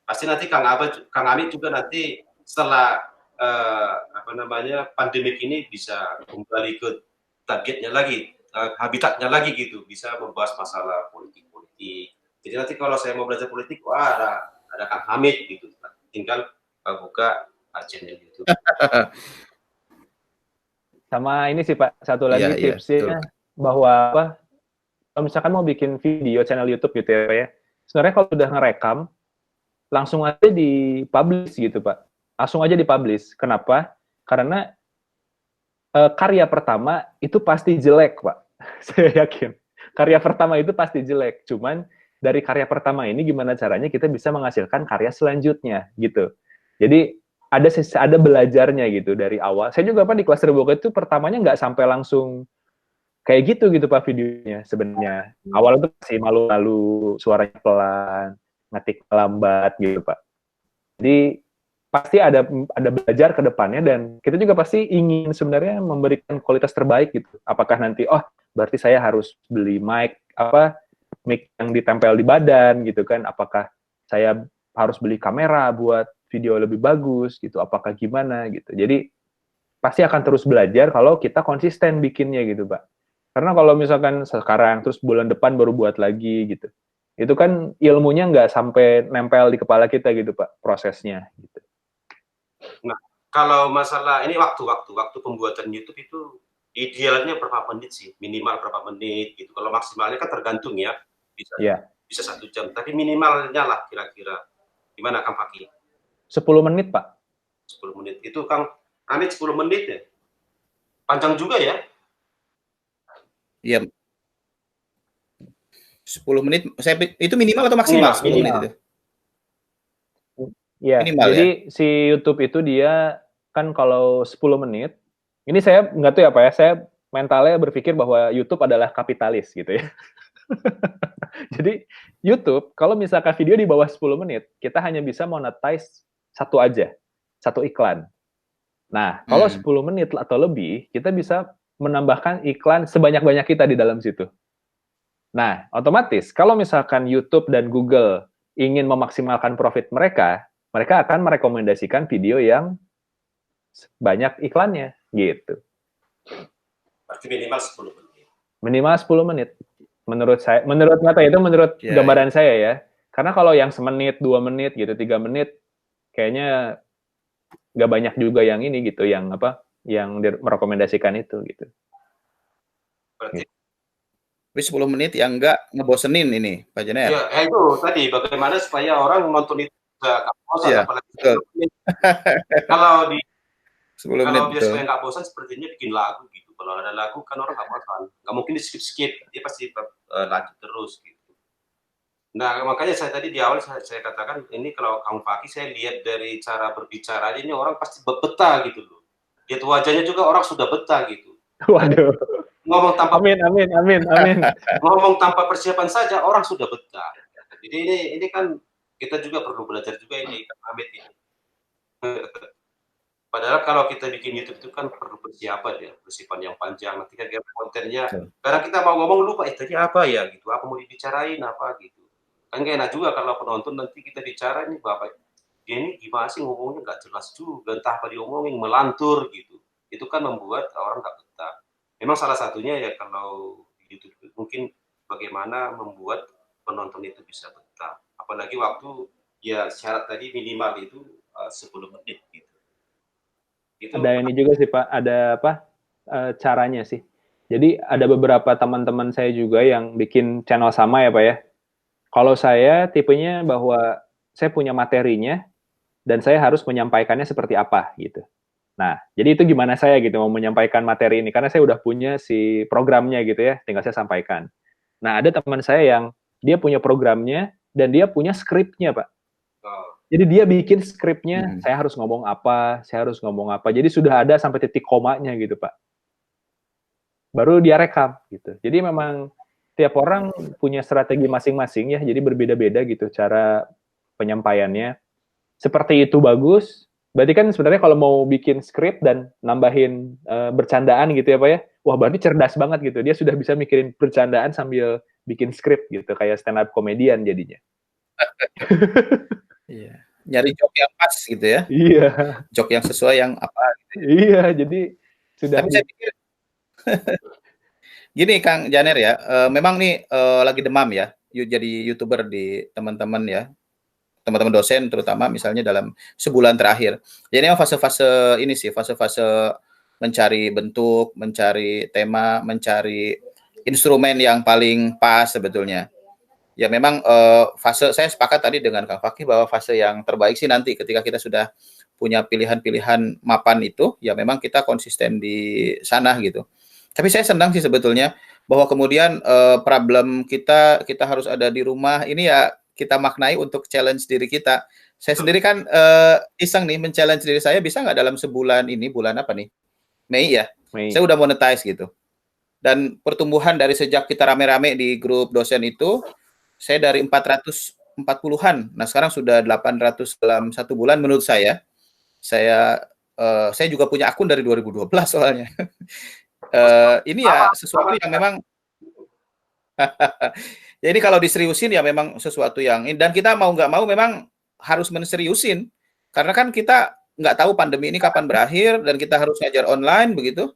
Pasti nanti Kang Amit juga nanti setelah pandemik ini bisa kembali ke targetnya lagi, habitatnya lagi gitu, bisa membahas masalah politik. Jadi nanti kalau saya mau belajar politik, wah ada Kang Hamid gitu, tinggal buka channel YouTube. Sama ini sih Pak, satu lagi tipsnya bahwa kalau misalkan mau bikin video channel YouTube gitu ya, sebenarnya kalau sudah ngerekam langsung aja dipublish gitu Pak. Langsung aja dipublish. Kenapa? Karena karya pertama itu pasti jelek Pak. Saya yakin. Karya pertama itu pasti jelek. Cuman dari karya pertama ini gimana caranya kita bisa menghasilkan karya selanjutnya gitu. Jadi ada belajarnya gitu dari awal. Saya juga Pak di kelas terbuka itu pertamanya nggak sampai langsung kayak gitu Pak videonya sebenarnya. Awalnya tuh masih malu-malu, suaranya pelan, ngetik lambat gitu Pak. Jadi pasti ada belajar ke depannya dan kita juga pasti ingin sebenarnya memberikan kualitas terbaik gitu. Apakah nanti berarti saya harus beli mic yang ditempel di badan gitu kan? Apakah saya harus beli kamera buat video lebih bagus gitu? Apakah gimana gitu? Jadi pasti akan terus belajar kalau kita konsisten bikinnya gitu Pak. Karena kalau misalkan sekarang terus bulan depan baru buat lagi gitu, itu kan ilmunya nggak sampai nempel di kepala kita gitu Pak, prosesnya gitu. Nah, kalau masalah ini waktu pembuatan YouTube itu idealnya berapa menit sih? Minimal berapa menit gitu. Kalau maksimalnya kan tergantung ya, bisa 1 jam. Tapi minimalnya lah kira-kira. Gimana Kang Fakih? 10 menit Pak. 10 menit. Itu Kang Amit 10 menit ya? Panjang juga ya? Iya. 10 menit, itu minimal atau maksimal? 10 menit itu? Iya, jadi si YouTube itu dia kan kalau 10 menit, ini saya nggak tahu ya Pak ya, saya mentalnya berpikir bahwa YouTube adalah kapitalis gitu ya. Jadi YouTube, kalau misalkan video di bawah 10 menit, kita hanya bisa monetize satu iklan. Nah, kalau 10 menit atau lebih, kita bisa menambahkan iklan sebanyak-banyak kita di dalam situ. Nah, otomatis kalau misalkan YouTube dan Google ingin memaksimalkan profit mereka akan merekomendasikan video yang banyak iklannya, gitu. Berarti minimal 10 menit. Minimal 10 menit. Menurut saya, menurut gambaran saya ya. Karena kalau yang semenit, 2 menit gitu, 3 menit, kayaknya nggak banyak juga yang ini gitu, yang merekomendasikan itu gitu. Berarti 10 menit yang nggak ngebosenin ini, Pak Janer. Ya, itu tadi bagaimana supaya orang nonton itu nggak bosan, apalagi 10 menit. Kalau 10 menit biar supaya nggak bosan, sepertinya bikin lagu gitu. gitu. Kalau ada lagu kan orang nggak paham, nggak mungkin di skip, dia pasti lanjut terus gitu. Nah, makanya saya tadi di awal saya katakan ini kalau Kang Fakih saya lihat dari cara berbicara ini orang pasti betah gitu loh. Lihat wajahnya juga orang sudah betah gitu. Waduh. Ngomong tanpa Amin. ngomong tanpa persiapan saja orang sudah betah. Jadi ini kan kita juga perlu belajar juga ini Kang Hamid ini. Padahal kalau kita bikin YouTube itu kan perlu persiapan yang panjang. Nanti kan kontennya, kadang kita mau ngomong lupa, tadi apa ya gitu, apa mau dibicarain apa gitu. Kan gak enak juga kalau penonton nanti kita bicara ini Bapak, dia ini gimana sih ngomongnya nggak jelas juga, entah apa diomongin, melantur gitu. Itu kan membuat orang nggak betah. Memang salah satunya ya kalau di YouTube mungkin bagaimana membuat penonton itu bisa betah. Apalagi waktu ya syarat tadi minimal itu 10 menit gitu. Ada ini juga sih Pak, ada apa caranya sih. Jadi ada beberapa teman-teman saya juga yang bikin channel sama ya Pak ya. Kalau saya tipenya bahwa saya punya materinya dan saya harus menyampaikannya seperti apa gitu. Nah, jadi itu gimana saya gitu mau menyampaikan materi ini karena saya udah punya si programnya gitu ya, tinggal saya sampaikan. Nah, ada teman saya yang dia punya programnya dan dia punya skripnya Pak. Jadi dia bikin skripnya, saya harus ngomong apa, Jadi sudah ada sampai titik komanya gitu, Pak. Baru dia rekam gitu. Jadi memang tiap orang punya strategi masing-masing ya, jadi berbeda-beda gitu cara penyampaiannya. Seperti itu bagus. Berarti kan sebenarnya kalau mau bikin skrip dan nambahin bercandaan gitu ya, Pak ya. Wah, berarti cerdas banget gitu. Dia sudah bisa mikirin bercandaan sambil bikin skrip gitu, kayak stand up komedian jadinya. Iya. Nyari joke yang pas gitu ya. Iya. Joke yang sesuai yang apa gitu. Iya, jadi sudah. Tapi saya pikir gini Kang Janer ya, memang nih lagi demam ya, jadi YouTuber di teman-teman ya. Teman-teman dosen terutama misalnya dalam sebulan terakhir. Jadi memang fase-fase ini sih, fase-fase mencari bentuk, mencari tema, mencari instrumen yang paling pas sebetulnya. Ya memang fase saya sepakat tadi dengan Kang Fakih bahwa fase yang terbaik sih nanti ketika kita sudah punya pilihan-pilihan mapan itu, ya memang kita konsisten di sana gitu. Tapi saya senang sih sebetulnya bahwa kemudian problem kita harus ada di rumah ini ya kita maknai untuk challenge diri kita. Saya sendiri kan iseng nih men-challenge diri saya, bisa nggak dalam sebulan ini, bulan apa nih? Mei ya? Mei. Saya udah monetize gitu. Dan pertumbuhan dari sejak kita rame-rame di grup dosen itu, saya dari 440-an, nah sekarang sudah 800 dalam 1 bulan menurut saya. Saya juga punya akun dari 2012 soalnya. Ini ya sesuatu yang memang jadi kalau diseriusin ya memang sesuatu yang dan kita mau nggak mau memang harus menseriusin karena kan kita nggak tahu pandemi ini kapan berakhir dan kita harus ngajar online begitu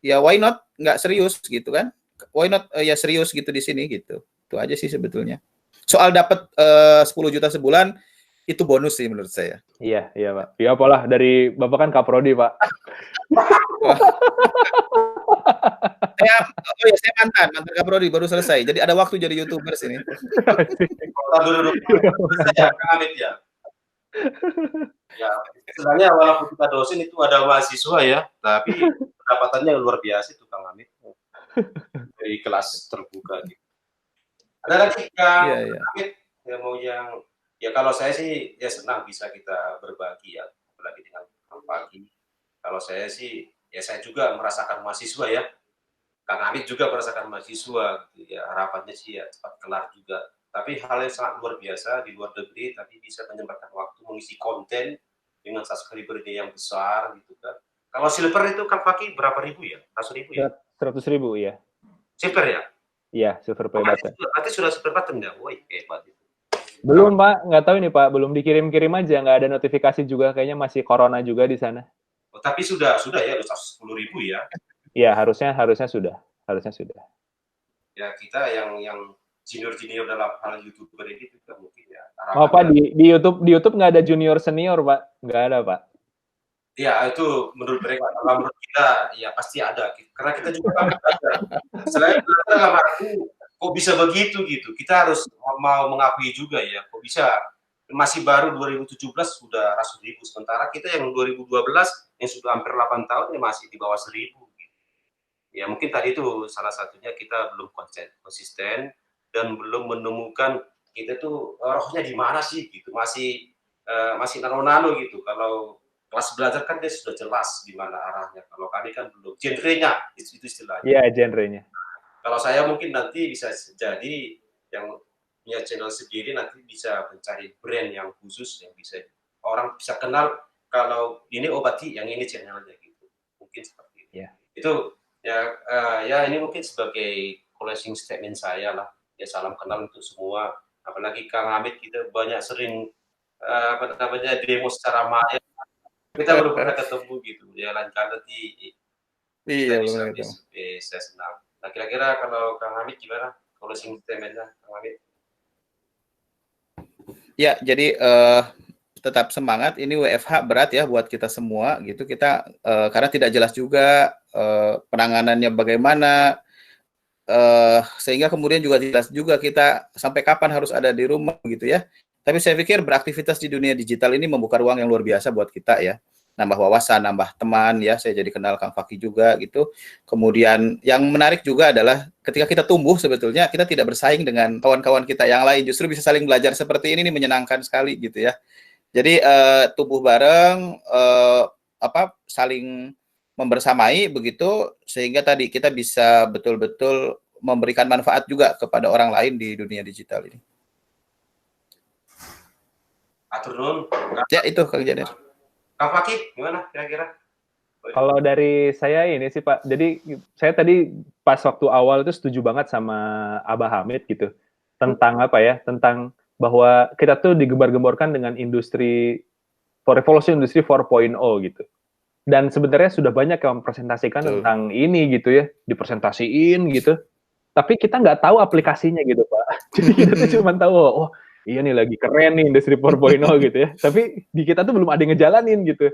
ya why not nggak serius gitu kan, why not ya serius gitu di sini gitu. Itu aja sih sebetulnya. Soal dapat 10 juta sebulan itu bonus sih menurut saya. Iya Pak. Ya apalah, dari Bapak kan Kaprodi Pak. Saya mantan Kaprodi baru selesai. Jadi ada waktu jadi YouTuber sini. Ya, sebenarnya walaupun kita dosen itu ada mahasiswa ya, tapi pendapatannya luar biasa itu Kang Hamid. Dari kelas terbuka gitu. Ada lagi Kang Hamid yang mau ya kalau saya sih ya senang bisa kita berbagi ya, apalagi dengan Kang Fakih. Kalau saya sih ya saya juga merasakan mahasiswa ya. Kang Hamid juga merasakan mahasiswa gitu ya. Harapannya sih ya cepat kelar juga. Tapi hal yang sangat luar biasa di luar negeri tapi bisa menyempatkan waktu mengisi konten dengan subscribernya yang besar gitu kan. Kalau silver itu Kang Fakih berapa ribu ya? 100.000 ya? 100.000 ya. Silver ya? Iya, silver play button. Berarti sudah silver button ya? Woi, hebat itu. Belum Pak, nggak tahu nih Pak, belum dikirim-kirim aja, nggak ada notifikasi juga, kayaknya masih corona juga di sana. Oh, tapi sudah ya, 110.000 ya? Iya, harusnya sudah. Ya kita yang junior dalam hal YouTuber ini juga mungkin ya. Oh Pak, di YouTube nggak ada junior senior Pak, nggak ada Pak. Ya itu menurut mereka, kalau menurut kita ya pasti ada, karena kita juga ada. Selain belajar aku, kok bisa begitu gitu, kita harus mau mengakui juga ya, kok bisa masih baru 2017 sudah ratus ribu, sementara kita yang 2012 yang sudah hampir 8 tahun ya masih di bawah 1.000. Gitu. Ya mungkin tadi itu salah satunya kita belum konsisten dan belum menemukan kita tuh rohnya di mana sih gitu, masih nano-nano gitu. Kalau kelas belajar kan dia sudah jelas di mana arahnya. Kalau kami kan belum. Genrenya itu istilahnya. Iya, genrenya. Kalau saya mungkin nanti bisa jadi yang punya channel sendiri nanti bisa mencari brand yang khusus yang bisa orang bisa kenal kalau ini obati yang ini channelnya gitu. Mungkin seperti itu. Yeah. Itu ya ini mungkin sebagai closing statement saya lah. Ya salam kenal untuk semua. Apalagi Kang Hamid kita banyak sering demo secara maya. Kita belum pernah ketemu gitu. Ya lain kali nanti Iya, bisa senang. Nah kira-kira kalau Kang Hamid gimana closing statement-nya Kang Hamid? Ya, jadi tetap semangat. Ini WFH berat ya buat kita semua gitu. Kita karena tidak jelas juga penanganannya bagaimana, sehingga kemudian juga jelas juga kita sampai kapan harus ada di rumah gitu ya. Tapi saya pikir beraktivitas di dunia digital ini membuka ruang yang luar biasa buat kita ya. Nambah wawasan, nambah teman ya. Saya jadi kenal Kang Fakih juga gitu. Kemudian yang menarik juga adalah ketika kita tumbuh sebetulnya kita tidak bersaing dengan kawan-kawan kita yang lain. Justru bisa saling belajar seperti ini menyenangkan sekali gitu ya. Jadi tumbuh bareng, saling membersamai begitu sehingga tadi kita bisa betul-betul memberikan manfaat juga kepada orang lain di dunia digital ini. Atur nuhun. Ya itu Kang Janer. Kang Fakih gimana kira-kira? Kalau dari saya ini sih Pak, jadi saya tadi pas waktu awal itu setuju banget sama Abah Hamid gitu tentang apa ya, tentang bahwa kita tuh digembar-gemborkan dengan revolusi industri 4.0 gitu. Dan sebenarnya sudah banyak yang mempresentasikan tentang ini gitu ya, dipresentasiin gitu. Tapi kita nggak tahu aplikasinya gitu Pak. Jadi kita tuh cuma tahu, oh iya nih lagi keren nih industri 4.0 gitu ya. Tapi di kita tuh belum ada yang ngejalanin gitu.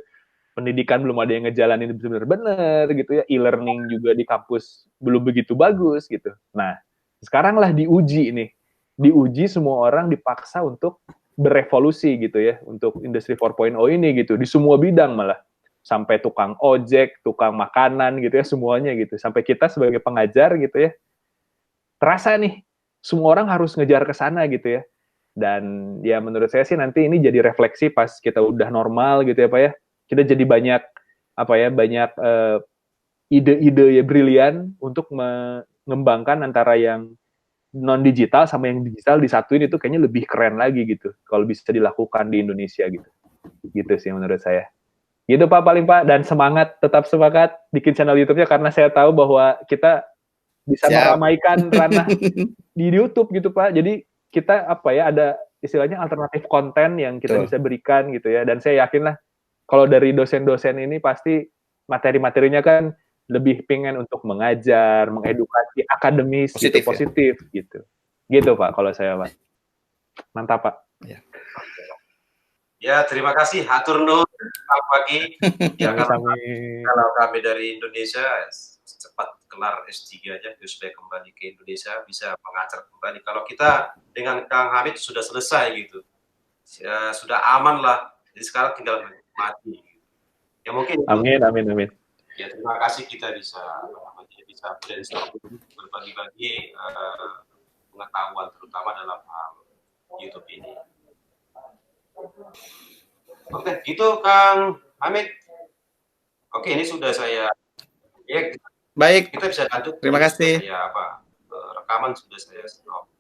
Pendidikan belum ada yang ngejalanin benar-benar gitu ya. E-learning juga di kampus belum begitu bagus gitu. Nah, sekarang lah diuji nih. Diuji semua orang dipaksa untuk berevolusi gitu ya. Untuk industri 4.0 ini gitu. Di semua bidang malah. Sampai tukang ojek, tukang makanan gitu ya, semuanya gitu. Sampai kita sebagai pengajar gitu ya, terasa nih, semua orang harus ngejar ke sana gitu ya. Dan ya menurut saya sih nanti ini jadi refleksi pas kita udah normal gitu ya Pak ya. Kita jadi banyak ide-ide ya brilian untuk mengembangkan antara yang non digital sama yang digital disatuin itu kayaknya lebih keren lagi gitu. Kalau bisa dilakukan di Indonesia gitu. Gitu sih menurut saya. Gitu Pak paling Pak, dan tetap semangat bikin channel YouTube-nya karena saya tahu bahwa kita bisa meramaikan ranah di YouTube gitu Pak. Jadi kita ada istilahnya alternatif konten yang kita bisa berikan gitu ya. Dan saya yakin lah kalau dari dosen-dosen ini pasti materi-materinya kan lebih pengen untuk mengajar, mengedukasi, akademis, positif gitu. Gitu Pak kalau saya Pak. Mantap Pak. Ya, terima kasih. Hatur nuhun Kang Fakih. Ya, kalau kami dari Indonesia cepat kelar S3 aja, supaya kembali ke Indonesia, bisa mengajar kembali. Kalau kita dengan Kang Hamid sudah selesai gitu. Ya, sudah aman lah. Jadi sekarang tinggal mati. Ya mungkin. Amin. Ya, terima kasih kita bisa brainstorming, berbagi-bagi pengetahuan terutama dalam hal YouTube ini. Oke, gitu Kang Hamid. Oke, ini sudah saya. Ya, baik. Kita bisa lanjut. Terima kasih. Rekaman sudah saya stop.